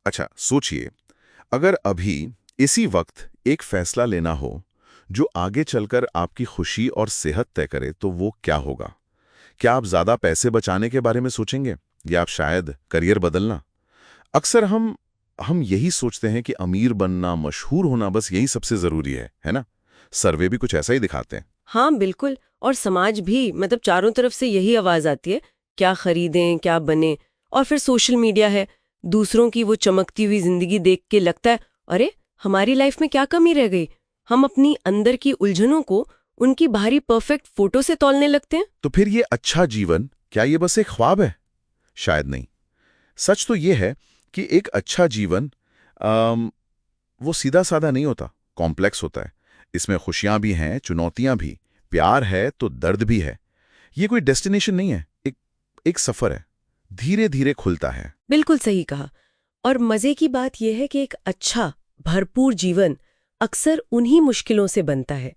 अच्छा सोचिए, अगर अभी इसी वक्त एक फैसला लेना हो जो आगे चलकर आपकी खुशी और सेहत तय करे, तो वो क्या होगा? क्या आप ज्यादा पैसे बचाने के बारे में सोचेंगे या आप शायद करियर बदलना? अक्सर हम यही सोचते हैं कि अमीर बनना, मशहूर होना, बस यही सबसे जरूरी है ना? सर्वे भी कुछ ऐसा ही दिखाते हैं। हाँ बिल्कुल। और समाज भी, मतलब चारों तरफ से यही आवाज आती है, क्या खरीदें, क्या बने। और फिर सोशल मीडिया है, दूसरों की वो चमकती हुई जिंदगी देख के लगता है अरे हमारी लाइफ में क्या कमी रह गई। हम अपनी अंदर की उलझनों को उनकी बाहरी परफेक्ट फोटो से तौलने लगते हैं। तो फिर ये अच्छा जीवन, क्या ये बस एक ख्वाब है? शायद नहीं। सच तो ये है कि एक अच्छा जीवन वो सीधा साधा नहीं होता, कॉम्प्लेक्स होता है। इसमें खुशियां भी हैं, चुनौतियां भी, प्यार है तो दर्द भी है। ये कोई डेस्टिनेशन नहीं है, एक एक सफर है, धीरे धीरे खुलता है। बिल्कुल सही कहा। और मजे की बात यह है कि एक अच्छा भरपूर जीवन अक्सर उन्हीं मुश्किलों से बनता है,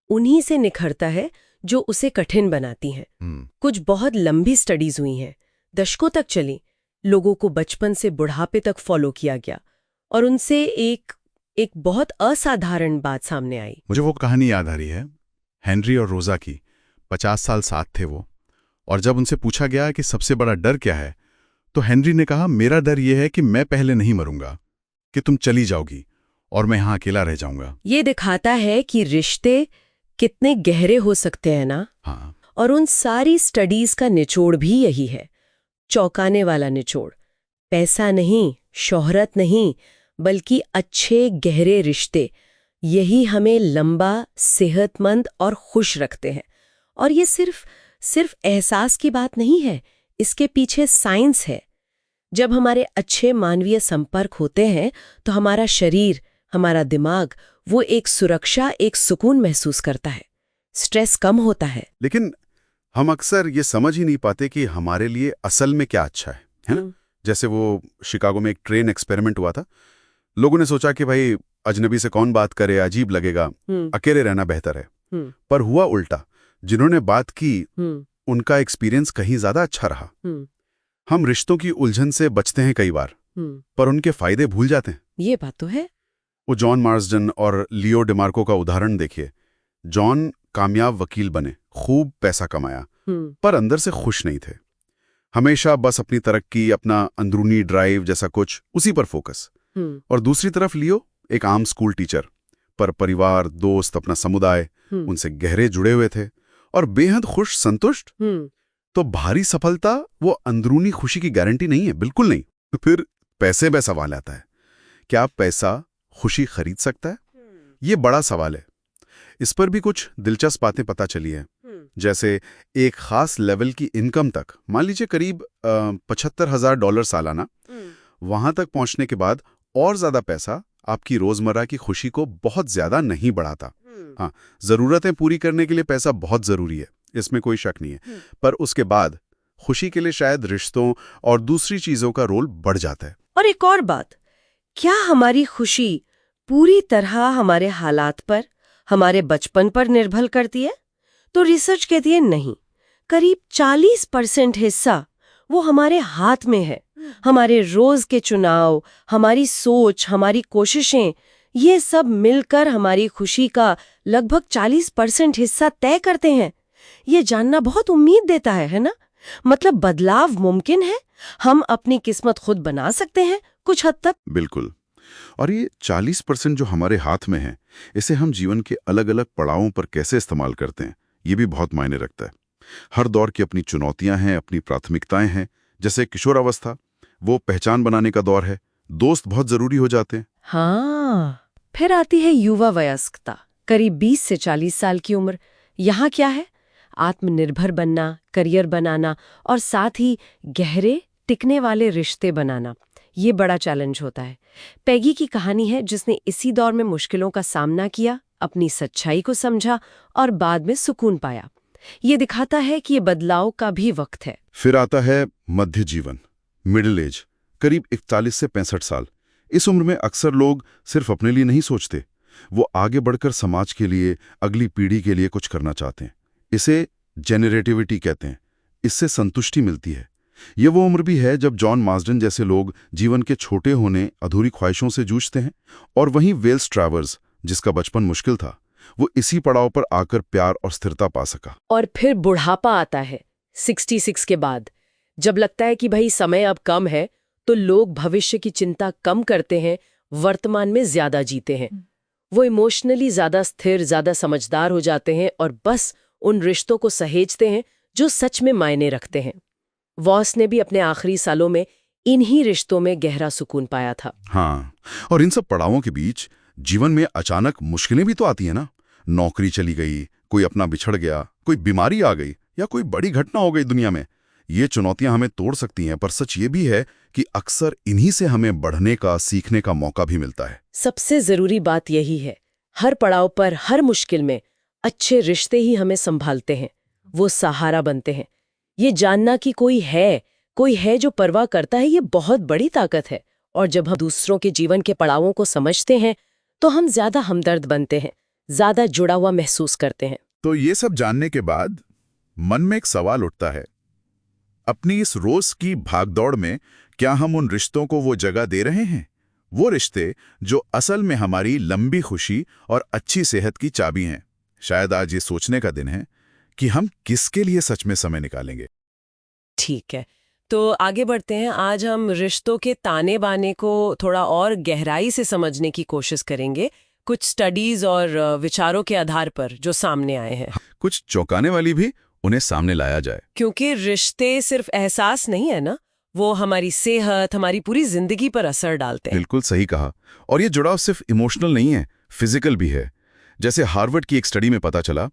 उन्हीं से निखरता है जो उसे कठिन बनाती हैं। कुछ बहुत लंबी स्टडीज हुई हैं, दशकों तक चली, लोगों को बचपन से बुढ़ापे तक फॉलो किया गया और उनसे एक एक बहुत असाधारण बात सामने आई। मुझे वो कहानी याद आ रही है, हेनरी और रोजा की। 50 साल साथ थे वो, और जब उनसे पूछा गया कि सबसे बड़ा डर क्या है, तो हेनरी ने कहा, मेरा डर यह है कि मैं पहले नहीं मरूंगा, कि तुम चली जाओगी और मैं यहां अकेला रह जाऊंगा। ये दिखाता है कि रिश्ते कितने गहरे हो सकते हैं ना। हाँ, और उन सारी स्टडीज का निचोड़ भी यही है, चौंकाने वाला निचोड़। पैसा नहीं, शोहरत नहीं, बल्कि अच्छे गहरे रिश्ते, यही हमें लंबा, सेहतमंद और खुश रखते हैं। और ये सिर्फ सिर्फ एहसास की बात नहीं है, इसके पीछे साइंस है। जब हमारे अच्छे मानवीय संपर्क होते हैं तो हमारा शरीर, हमारा दिमाग, वो एक सुरक्षा, एक सुकून महसूस करता है, स्ट्रेस कम होता है। लेकिन हम अक्सर ये समझ ही नहीं पाते कि हमारे लिए असल में क्या अच्छा है ना? जैसे वो शिकागो में एक ट्रेन एक्सपेरिमेंट हुआ था। लोगों ने सोचा कि भाई अजनबी से कौन बात करे, अजीब लगेगा, अकेले रहना बेहतर है। पर हुआ उल्टा, जिन्होंने बात की उनका एक्सपीरियंस कहीं ज्यादा अच्छा रहा। हम रिश्तों की उलझन से बचते हैं कई बार, पर उनके फायदे भूल जाते हैं। ये बात तो है। वो जॉन मार्सडन और लियो डिमार्को का उदाहरण देखिए। जॉन कामयाब वकील बने, खूब पैसा कमाया, पर अंदर से खुश नहीं थे। हमेशा बस अपनी तरक्की, अपना अंदरूनी ड्राइव जैसा कुछ, उसी पर फोकस। और दूसरी तरफ लियो, एक आम स्कूल टीचर, पर परिवार, दोस्त, अपना समुदाय, उनसे गहरे जुड़े हुए थे और बेहद खुश, संतुष्ट। तो भारी सफलता वो अंदरूनी खुशी की गारंटी नहीं है, बिल्कुल नहीं। तो फिर पैसे पे सवाल आता है, क्या पैसा खुशी खरीद सकता है? ये बड़ा सवाल है। इस पर भी कुछ दिलचस्प बातें पता चली है। जैसे एक खास लेवल की इनकम तक, मान लीजिए करीब $75,000 सालाना, वहां तक पहुंचने के बाद और ज्यादा पैसा आपकी रोजमर्रा की खुशी को बहुत ज्यादा नहीं बढ़ाता। हाँ, जरूरतें पूरी करने के लिए पैसा बहुत जरूरी है, इसमें कोई शक नहीं है। पर उसके बाद खुशी के लिए शायद रिश्तों और दूसरी चीजों का रोल बढ़ जाता है। और एक और बात, क्या हमारी खुशी पूरी तरह हमारे हालात पर, हमारे बचपन पर निर्भर करती है? तो रिसर्च कहती है नहीं। करीब 40% हिस्सा वो हमारे हाथ में है। हमारे रोज के चुनाव, हमारी सोच, हमारी कोशिशें, ये सब मिलकर हमारी खुशी का लगभग 40% हिस्सा तय करते हैं। ये जानना बहुत उम्मीद देता है ना? मतलब बदलाव मुमकिन है, हम अपनी किस्मत खुद बना सकते हैं कुछ हद तक। बिल्कुल। और ये 40% जो हमारे हाथ में है, इसे हम जीवन के अलग अलग पड़ावों पर कैसे इस्तेमाल करते हैं, ये भी बहुत मायने रखता है। हर दौर की अपनी चुनौतियां हैं, अपनी प्राथमिकताएं हैं। जैसे किशोरावस्था, वो पहचान बनाने का दौर है, दोस्त बहुत जरूरी हो जाते हैं। हाँ, फिर आती है युवा वयस्कता, करीब 20 से 40 साल की उम्र। यहाँ क्या है? आत्मनिर्भर बनना, करियर बनाना और साथ ही गहरे टिकने वाले रिश्ते बनाना। ये बड़ा चैलेंज होता है। पैगी की कहानी है, जिसने इसी दौर में मुश्किलों का सामना किया, अपनी सच्चाई को समझा और बाद में सुकून पाया। ये दिखाता है कि ये बदलाव का भी वक्त है। फिर आता है मध्य जीवन, मिडिल एज, करीब 41 से 65 साल। इस उम्र में अक्सर लोग सिर्फ अपने लिए नहीं सोचते, वो आगे बढ़कर समाज के लिए, अगली पीढ़ी के लिए कुछ करना चाहते हैं। इसे जेनरेटिविटी कहते हैं। इससे संतुष्टि मिलती है। ये वो उम्र भी है जब जॉन मार्सडन जैसे लोग जीवन के छोटे होने, अधूरी ख्वाहिशों से जूझते हैं, और वहीं वेल्स ट्रैवर्स, जिसका बचपन मुश्किल था, वो इसी पड़ाव पर आकर प्यार और स्थिरता पा सका। और फिर बुढ़ापा आता है 66 के बाद, जब लगता है कि भाई समय अब कम है, तो लोग भविष्य की चिंता कम करते हैं, वर्तमान में ज्यादा जीते हैं। वो इमोशनली ज्यादा स्थिर, ज्यादा समझदार हो जाते हैं और बस उन रिश्तों को सहेजते हैं जो सच में मायने रखते हैं। वॉस ने भी अपने आखिरी सालों में इन्हीं रिश्तों में गहरा सुकून पाया था। हाँ, और इन सब पड़ावों के बीच जीवन में अचानक मुश्किलें भी तो आती हैं ना। नौकरी चली गई, कोई अपना बिछड़ गया, कोई बीमारी आ गई, या कोई बड़ी घटना हो गई दुनिया में। ये चुनौतियां हमें तोड़ सकती हैं, पर सच ये भी है कि अक्सर इन्हीं से हमें बढ़ने का, सीखने का मौका भी मिलता है। सबसे जरूरी बात यही है, हर पड़ाव पर, हर मुश्किल में अच्छे रिश्ते ही हमें संभालते हैं, वो सहारा बनते हैं। ये जानना कि कोई है जो परवाह करता है, ये बहुत बड़ी ताकत है। और जब हम दूसरों के जीवन के पड़ावों को समझते हैं, तो हम ज्यादा हमदर्द बनते हैं, ज्यादा जुड़ा हुआ महसूस करते हैं। तो ये सब जानने के बाद मन में एक सवाल उठता है, अपनी इस रोज की भागदौड़ में क्या हम उन रिश्तों को वो जगह दे रहे हैं, वो रिश्ते जो असल में हमारी लंबी खुशी और अच्छी सेहत की चाबी हैं? शायद आज ये सोचने का दिन है कि हम किसके लिए सच में समय निकालेंगे। ठीक है, तो आगे बढ़ते हैं। आज हम रिश्तों के ताने बाने को थोड़ा और गहराई से समझने की कोशिश करेंगे, कुछ स्टडीज और विचारों के आधार पर जो सामने आए हैं। कुछ चौंकाने वाली भी उन्हें सामने लाया जाए, क्योंकि रिश्ते सिर्फ एहसास नहीं है ना, वो हमारी सेहत, हमारी पूरी जिंदगी पर असर डालते हैं। बिल्कुल सही कहा। और ये जुड़ाव सिर्फ इमोशनल नहीं है, फिजिकल भी है। जैसे हार्वर्ड की एक स्टडी में पता चला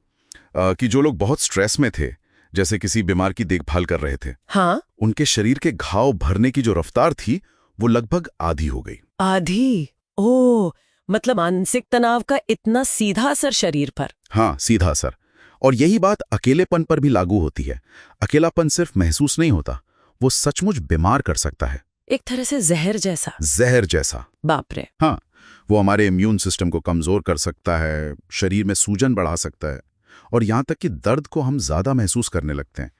कि जो लोग बहुत स्ट्रेस में थे, जैसे किसी बीमार की देखभाल कर रहे थे, हाँ, उनके शरीर के घाव भरने की जो रफ्तार थी वो लगभग आधी हो गई। आधी? ओह, मतलब मानसिक तनाव का इतना सीधा असर शरीर पर। हाँ, सीधा असर। और यही बात अकेलेपन पर भी लागू होती है। अकेलापन सिर्फ महसूस नहीं होता, वो सचमुच बीमार कर सकता है। एक तरह से जहर जैसा। जहर जैसा। बाप रे। हाँ, वो हमारे इम्यून सिस्टम को कमजोर कर सकता है, शरीर में सूजन बढ़ा सकता है, और यहाँ तक कि दर्द को हम ज्यादा महसूस करने लगते हैं।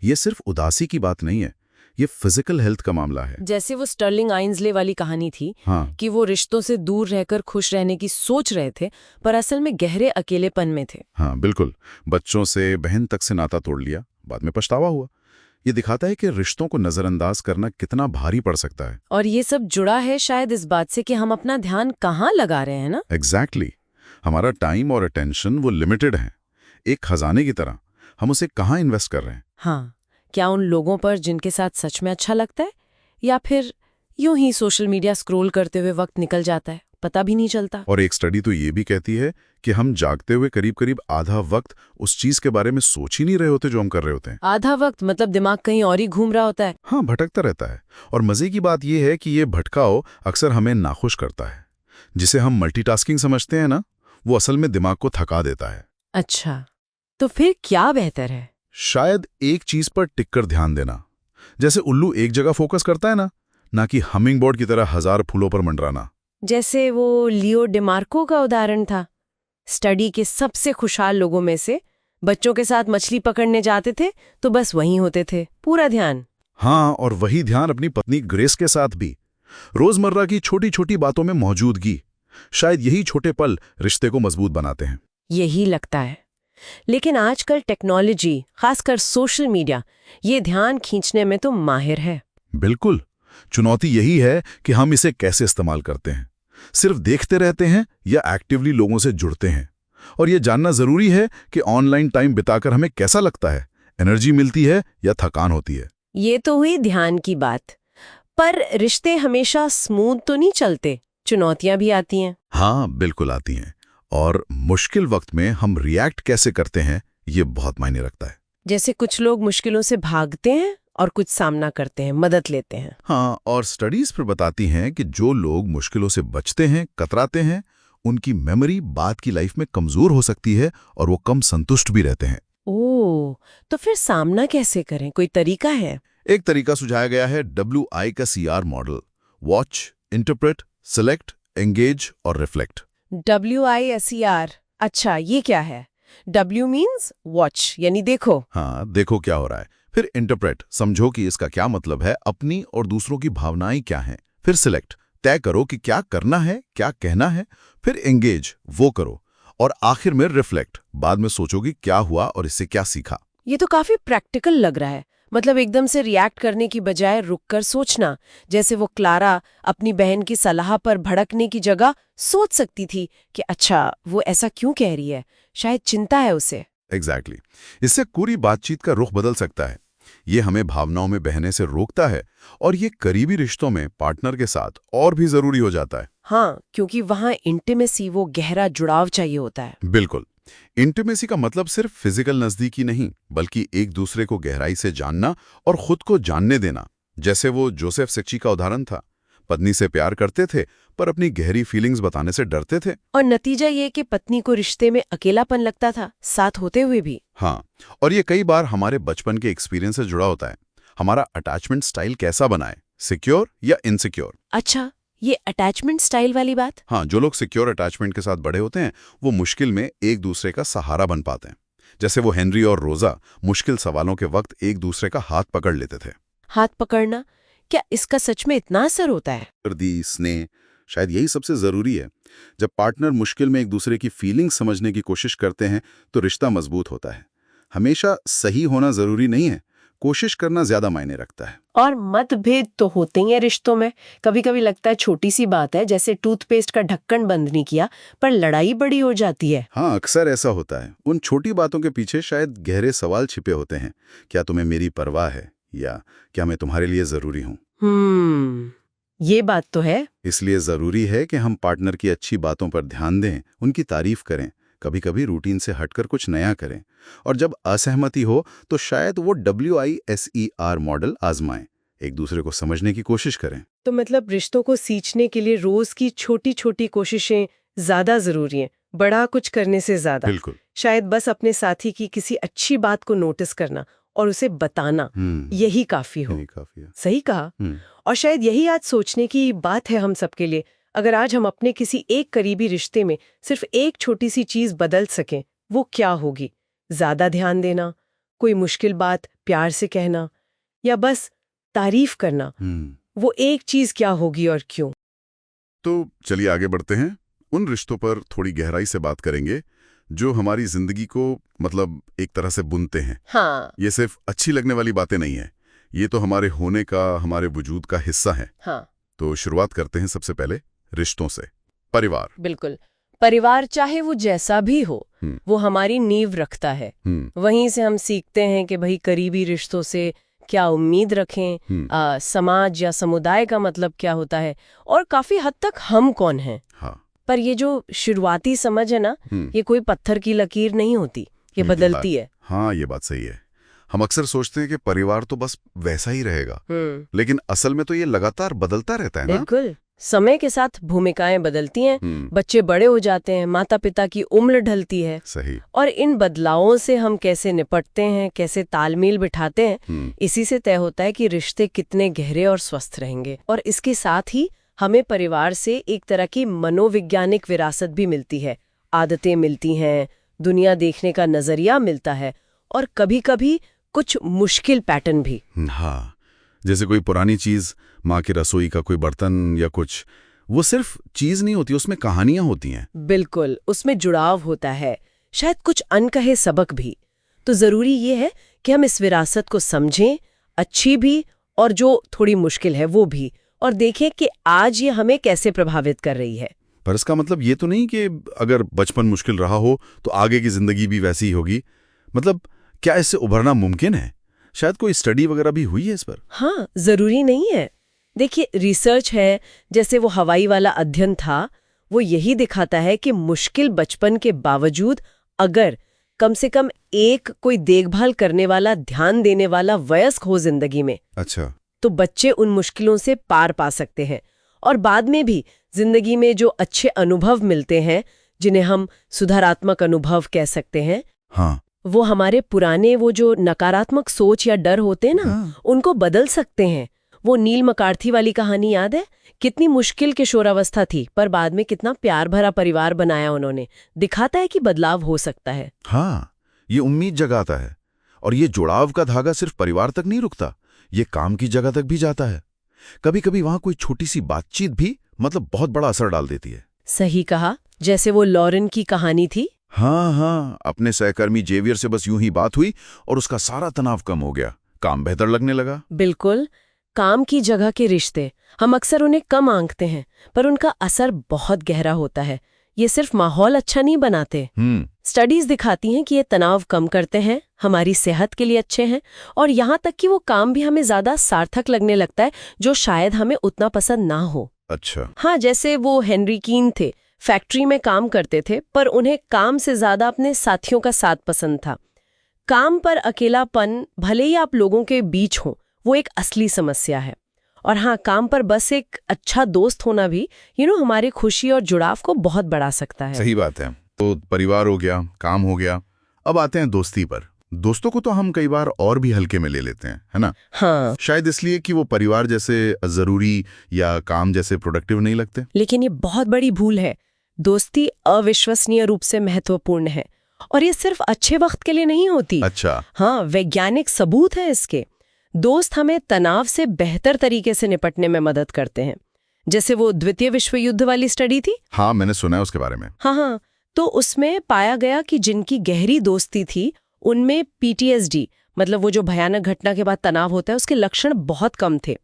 ये सिर्फ उदासी की बात नहीं है, ये फिजिकल हेल्थ का मामला है। जैसे वो स्टर्लिंग आइंसले वाली कहानी थी, हाँ, कि वो रिश्तों से दूर रहकर खुश रहने की सोच रहे थे, पर असल में गहरे अकेलेपन में थे। हाँ, बिल्कुल। बच्चों से, बहन तक से नाता तोड़ लिया, बाद में पछतावा हुआ। ये दिखाता है कि रिश्तों को नजरअंदाज करना कितना भारी पड़ सकता है। और ये सब जुड़ा है शायद इस बात से कि हम अपना ध्यान कहाँ लगा रहे हैं ना। एग्जैक्टली। हमारा टाइम और अटेंशन वो लिमिटेड है, एक खजाने की तरह। हम उसे कहाँ इन्वेस्ट कर रहे हैं? हाँ, क्या उन लोगों पर जिनके साथ सच में अच्छा लगता है, या फिर यूं ही सोशल मीडिया स्क्रॉल करते हुए वक्त निकल जाता है, पता भी नहीं चलता। और एक स्टडी तो ये भी कहती है कि हम जागते हुए करीब करीब आधा वक्त उस चीज के बारे में सोच ही नहीं रहे होते जो हम कर रहे होते हैं। आधा वक्त मतलब दिमाग कहीं और ही घूम रहा होता है। हाँ, भटकता रहता है। और मजे की बात यह है कि ये भटकाव अक्सर हमें नाखुश करता है। जिसे हम मल्टीटास्किंग समझते हैं ना, वो असल में दिमाग को थका देता है। अच्छा, तो फिर क्या बेहतर है? शायद एक चीज पर टिककर ध्यान देना। जैसे उल्लू एक जगह फोकस करता है ना कि हमिंग बर्ड की तरह 1000 फूलों पर मंडराना। जैसे वो लियो डेमार्को का उदाहरण था। स्टडी के सबसे खुशहाल लोगों में से बच्चों के साथ मछली पकड़ने जाते थे तो बस वहीं होते थे, पूरा ध्यान। हाँ, और वही ध्यान अपनी पत्नी ग्रेस के साथ भी। रोजमर्रा की छोटी छोटी बातों में मौजूदगी। शायद यही छोटे पल रिश्ते को मजबूत बनाते हैं। यही लगता है। लेकिन आजकल टेक्नोलॉजी, खासकर सोशल मीडिया, ये ध्यान खींचने में तो माहिर है। बिल्कुल। चुनौती यही है कि हम इसे कैसे इस्तेमाल करते हैं। सिर्फ देखते रहते हैं या एक्टिवली लोगों से जुड़ते हैं। और यह जानना जरूरी है कि ऑनलाइन टाइम बिताकर हमें कैसा लगता है, एनर्जी मिलती है या थकान होती है। ये तो हुई ध्यान की बात, पर रिश्ते हमेशा स्मूथ तो नहीं चलते, चुनौतियां भी आती हैं। हाँ, बिल्कुल आती हैं। और मुश्किल वक्त में हम रिएक्ट कैसे करते हैं, ये बहुत मायने रखता है। जैसे कुछ लोग मुश्किलों से भागते हैं और कुछ सामना करते हैं, मदद लेते हैं। हाँ, और स्टडीज फिर बताती हैं कि जो लोग मुश्किलों से बचते हैं, कतराते हैं, उनकी मेमोरी बाद की लाइफ में कमजोर हो सकती है और वो कम संतुष्ट भी रहते हैं। ओह, तो फिर सामना कैसे करें, कोई तरीका है? एक तरीका सुझाया गया है WI का CR model. Watch, interpret, select, engage और रिफ्लेक्ट। WISER, अच्छा, ये क्या है? W मीन्स वॉच, यानी देखो। हाँ, देखो क्या हो रहा है। फिर इंटरप्रेट, समझो कि इसका क्या मतलब है, अपनी और दूसरों की भावनाएं क्या हैं। फिर सिलेक्ट, तय करो कि क्या करना है, क्या कहना है। फिर एंगेज, वो करो। और आखिर में रिफ्लेक्ट, बाद में सोचो कि क्या हुआ और इससे क्या सीखा। ये तो काफी प्रैक्टिकल लग रहा है। मतलब एकदम से रिएक्ट करने की बजाय रुककर सोचना। जैसे वो क्लारा अपनी बहन की सलाह पर भड़कने की जगह सोच सकती थी कि अच्छा वो ऐसा क्यों कह रही है, शायद चिंता है उसे। एग्जैक्टली। इससे पूरी बातचीत का रुख बदल सकता है। ये हमें भावनाओं में बहने से रोकता है और ये करीबी रिश्तों में पार्टनर के साथ और भी जरूरी हो जाता है। हाँ, क्योंकि वहाँ इंटीमेसी, वो गहरा जुड़ाव चाहिए होता है। बिल्कुल। इंटीमेसी का मतलब सिर्फ फिजिकल नजदीकी नहीं, बल्कि एक दूसरे को गहराई से जानना और खुद को जानने देना। जैसे वो जोसेफ सेक्ची का उदाहरण था। पत्नी से प्यार करते थे पर अपनी गहरी फीलिंग्स बताने से डरते थे। और नतीजा ये कि पत्नी को रिश्ते में अकेलापन लगता था, साथ होते हुए भी। हाँ, और ये कई बार हमारे बचपन के एक्सपीरियंस से जुड़ा होता है। हमारा अटैचमेंट स्टाइल कैसा बना है, सिक्योर या इनसिक्योर। अच्छा, ये अटैचमेंट स्टाइल वाली बात। हाँ, जो लोग सिक्योर अटैचमेंट के साथ बड़े होते हैं वो मुश्किल में एक दूसरे का सहारा बन पाते हैं। जैसे वो हेनरी और रोजा मुश्किल सवालों के वक्त एक दूसरे का हाथ पकड़ लेते थे। हाथ पकड़ना, क्या इसका सच में इतना असर होता है? हरदी, स्नेह, शायद यही सबसे जरूरी है। जब पार्टनर मुश्किल में एक दूसरे की फीलिंग समझने की कोशिश करते हैं तो रिश्ता मजबूत होता है। हमेशा सही होना जरूरी नहीं है, कोशिश करना ज्यादा मायने रखता है। और मतभेद तो होते ही हैं रिश्तों में। कभी कभी लगता है छोटी सी बात है, जैसे टूथपेस्ट का ढक्कन बंद नहीं किया, पर लड़ाई बड़ी हो जाती है। हाँ, अक्सर ऐसा होता है। उन छोटी बातों के पीछे शायद गहरे सवाल छिपे होते हैं। क्या तुम्हें मेरी परवाह है, या क्या मैं तुम्हारे लिए जरूरी हूँ। ये बात तो है। इसलिए जरूरी है कि हम पार्टनर की अच्छी बातों पर ध्यान दें, उनकी तारीफ करें, कभी कभी रूटीन से हटकर कुछ नया करें। और जब असहमति हो तो शायद वो WISER मॉडल आजमाएं, एक दूसरे को समझने की कोशिश करें। तो मतलब रिश्तों को सींचने के लिए रोज की छोटी छोटी कोशिशें ज्यादा जरूरी हैं, बड़ा कुछ करने से ज्यादा। बिल्कुल। शायद बस अपने साथी की किसी अच्छी बात को नोटिस करना और उसे बताना, यही काफी हो। यही काफी है। सही कहा। और शायद यही आज सोचने की बात है हम सबके लिए। अगर आज हम अपने किसी एक करीबी रिश्ते में सिर्फ एक छोटी सी चीज बदल सकें, वो क्या होगी? ज्यादा ध्यान देना, कोई मुश्किल बात प्यार से कहना, या बस तारीफ करना। वो एक चीज क्या होगी और क्यों? तो चलिए आगे बढ़ते हैं। उन रिश्तों पर थोड़ी गहराई से बात करेंगे जो हमारी जिंदगी को मतलब एक तरह से बुनते हैं। हाँ। ये सिर्फ अच्छी लगने वाली बातें नहीं है, ये तो हमारे होने का, हमारे वजूद का हिस्सा है। हाँ। तो शुरुआत करते हैं सबसे पहले रिश्तों से। परिवार। बिल्कुल। परिवार चाहे वो जैसा भी हो, वो हमारी नींव रखता है। वहीं से हम सीखते हैं कि भाई करीबी रिश्तों से क्या उम्मीद रखें, समाज या समुदाय का मतलब क्या होता है, और काफी हद तक हम कौन हैं। हाँ। पर ये जो शुरुआती समझ है ना, ये कोई पत्थर की लकीर नहीं होती, ये बदलती है। हाँ, ये बात सही है। हम अक्सर सोचते हैं कि परिवार तो बस वैसा ही रहेगा, लेकिन असल में तो ये लगातार बदलता रहता है ना। बिल्कुल। समय के साथ भूमिकाएं बदलती हैं, बच्चे बड़े हो जाते हैं, माता पिता की उम्र ढलती है। सही। और इन बदलावों से हम कैसे निपटते हैं, कैसे तालमेल बिठाते हैं, इसी से तय होता है कि रिश्ते कितने गहरे और स्वस्थ रहेंगे। और इसके साथ ही हमें परिवार से एक तरह की मनोवैज्ञानिक विरासत भी मिलती है। आदतें मिलती हैं, दुनिया देखने का नजरिया मिलता है, और कभी-कभी कुछ मुश्किल पैटर्न भी। हाँ, जैसे कोई पुरानी चीज, माँ की रसोई का कोई बर्तन या कुछ, वो सिर्फ चीज नहीं होती, उसमें कहानियां होती हैं। बिल्कुल, उसमें जुड़ाव होता है, शायद कुछ अनकहे सबक भी। तो जरूरी ये है कि हम इस विरासत को समझें, अच्छी भी और जो थोड़ी मुश्किल है वो भी, और देखें कि आज ये हमें कैसे प्रभावित कर रही है। पर इसका मतलब ये तो नहीं कि अगर बचपन मुश्किल रहा हो तो आगे की जिंदगी भी वैसी ही होगी। मतलब क्या इससे उभरना मुमकिन है? शायद कोई स्टडी वगैरह भी हुई है इस पर? हाँ, जरूरी नहीं है। देखिए, रिसर्च है, जैसे वो हवाई वाला अध्ययन था, वो यही दिखाता है कि मुश्किल बचपन के बावजूद अगर कम से कम एक कोई देखभाल करने वाला, ध्यान देने वाला वयस्क हो जिंदगी में, अच्छा, तो बच्चे उन मुश्किलों से पार पा सकते हैं। और बाद में भी जिंदगी में जो अच्छे अनुभव मिलते हैं, जिन्हें हम सुधारात्मक अनुभव कह सकते हैं, हाँ, वो हमारे पुराने वो जो नकारात्मक सोच या डर होते हैं ना, उनको बदल सकते हैं। वो नील मकार्थी वाली कहानी याद है? कितनी मुश्किल किशोरावस्था थी, पर बाद में कितना प्यार भरा परिवार बनाया उन्होंने। दिखाता है कि बदलाव हो सकता है। हाँ, ये उम्मीद जगाता है। और ये जुड़ाव का धागा सिर्फ परिवार तक नहीं रुकता, ये काम की जगह तक भी जाता है। कभी कभी वहां कोई छोटी सी बातचीत भी बहुत बड़ा असर डाल देती है। सही कहा, जैसे वो लॉरेन की कहानी थी। हाँ, अपने सहकर्मी जेवियर से बस यूं ही बात हुई और उसका सारा तनाव कम हो गया, काम बेहतर लगने लगा। बिल्कुल, काम की जगह के रिश्ते हम अक्सर उन्हें कम आंकते हैं, पर उनका असर बहुत गहरा होता है। ये सिर्फ माहौल अच्छा नहीं बनाते। स्टडीज दिखाती हैं कि ये तनाव कम करते हैं, हमारी सेहत के लिए अच्छे हैं, और यहाँ तक कि वो काम भी हमें ज्यादा सार्थक लगने लगता है, जो शायद हमें उतना पसंद ना हो। अच्छा। हाँ, जैसे वो हेनरी कीन थे, फैक्ट्री में काम करते थे, पर उन्हें काम से ज्यादा अपने साथियों का साथ पसंद था। काम पर अकेलापन, भले ही आप लोगों के बीच हो, वो एक असली समस्या है। और हाँ, काम पर बस एक अच्छा दोस्त होना भी हमारी खुशी और जुड़ाव को बहुत बढ़ा सकता है। सही बात है। तो परिवार हो गया, काम हो गया, अब आते हैं दोस्ती पर। दोस्तों को तो हम कई बार और भी हल्के में ले लेते हैं, है ना? हाँ, शायद इसलिए कि वो परिवार जैसे जरूरी या काम जैसे प्रोडक्टिव नहीं लगते। लेकिन ये बहुत बड़ी भूल है। दोस्ती अविश्वसनीय रूप से महत्वपूर्ण है, और ये सिर्फ अच्छे वक्त के लिए नहीं होती। अच्छा। हाँ, वैज्ञानिक सबूत है इसके। दोस्त हमें तनाव से बेहतर तरीके से निपटने में मदद करते हैं। जैसे वो द्वितीय विश्व युद्ध वाली स्टडी थी। हाँ, मैंने सुना है उसके बारे में। हाँ, तो उसमें पाया गया कि जिनकी गहरी दोस्ती थी, उनमें PTSD, मतलब वो जो भयानक घटना के बाद तनाव होता है, उसके लक्षण बहुत कम थे।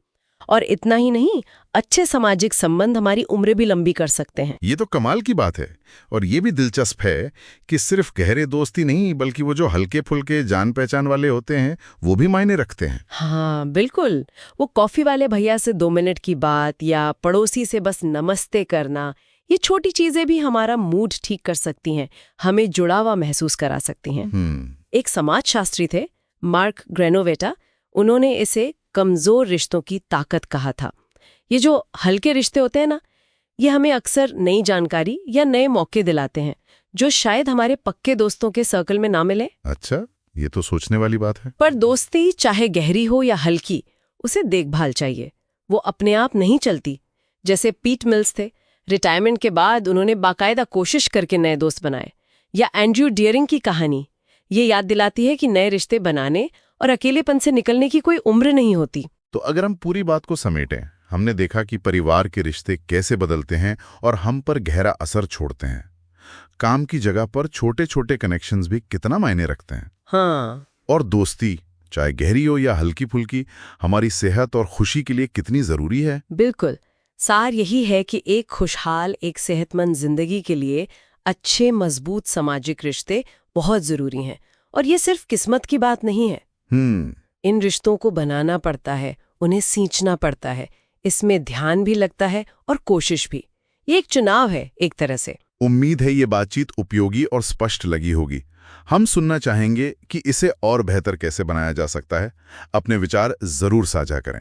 और इतना ही नहीं, अच्छे सामाजिक संबंध हमारी उम्र भी लंबी कर सकते हैं। ये तो कमाल की बात है। और ये भी दिलचस्प है कि सिर्फ गहरे दोस्ती नहीं, बल्कि वो जो हल्के फुल्के जान पहचान वाले होते हैं, वो भी मायने रखते हैं। हाँ, बिल्कुल। वो कॉफी वाले भैया से 2 मिनट की बात, या पड़ोसी से बस नमस्ते करना, ये छोटी चीजें भी हमारा मूड ठीक कर सकती हैं, हमें जुड़ा हुआ महसूस करा सकती हैं। एक समाजशास्त्री थे, मार्क ग्रेनोवेटा, उन्होंने इसे कमजोर रिश्तों की ताकत कहा था। ये जो हल्के रिश्ते होते हैं ना, ये हमें अक्सर नई जानकारी या नए मौके दिलाते हैं, जो शायद हमारे पक्के दोस्तों के सर्कल में ना मिले। अच्छा, ये तो सोचने वाली बात है। पर दोस्ती चाहे गहरी हो या हल्की, उसे देखभाल चाहिए। वो अपने आप नहीं चलती। जैसे पीट मिल्स थे, रिटायरमेंट के बाद उन्होंने बाकायदा कोशिश करके नए दोस्त बनाए। या एंड्रयू डियरिंग की कहानी, ये याद दिलाती है कि नए रिश्ते बनाने और अकेलेपन से निकलने की कोई उम्र नहीं होती। तो अगर हम पूरी बात को समेटें, हमने देखा कि परिवार के रिश्ते कैसे बदलते हैं और हम पर गहरा असर छोड़ते हैं। काम की जगह पर छोटे छोटे कनेक्शंस भी कितना मायने रखते हैं। हाँ, और दोस्ती, चाहे गहरी हो या हल्की फुल्की, हमारी सेहत और खुशी के लिए कितनी जरूरी है। बिल्कुल। सार यही है कि एक खुशहाल, एक सेहतमंद जिंदगी के लिए अच्छे मजबूत सामाजिक रिश्ते बहुत जरूरी हैं। और ये सिर्फ किस्मत की बात नहीं है। इन रिश्तों को बनाना पड़ता है, उन्हें सींचना पड़ता है, इसमें ध्यान भी लगता है और कोशिश भी। ये एक चुनाव है एक तरह से। उम्मीद है ये बातचीत उपयोगी और स्पष्ट लगी होगी। हम सुनना चाहेंगे कि इसे और बेहतर कैसे बनाया जा सकता है। अपने विचार जरूर साझा करें।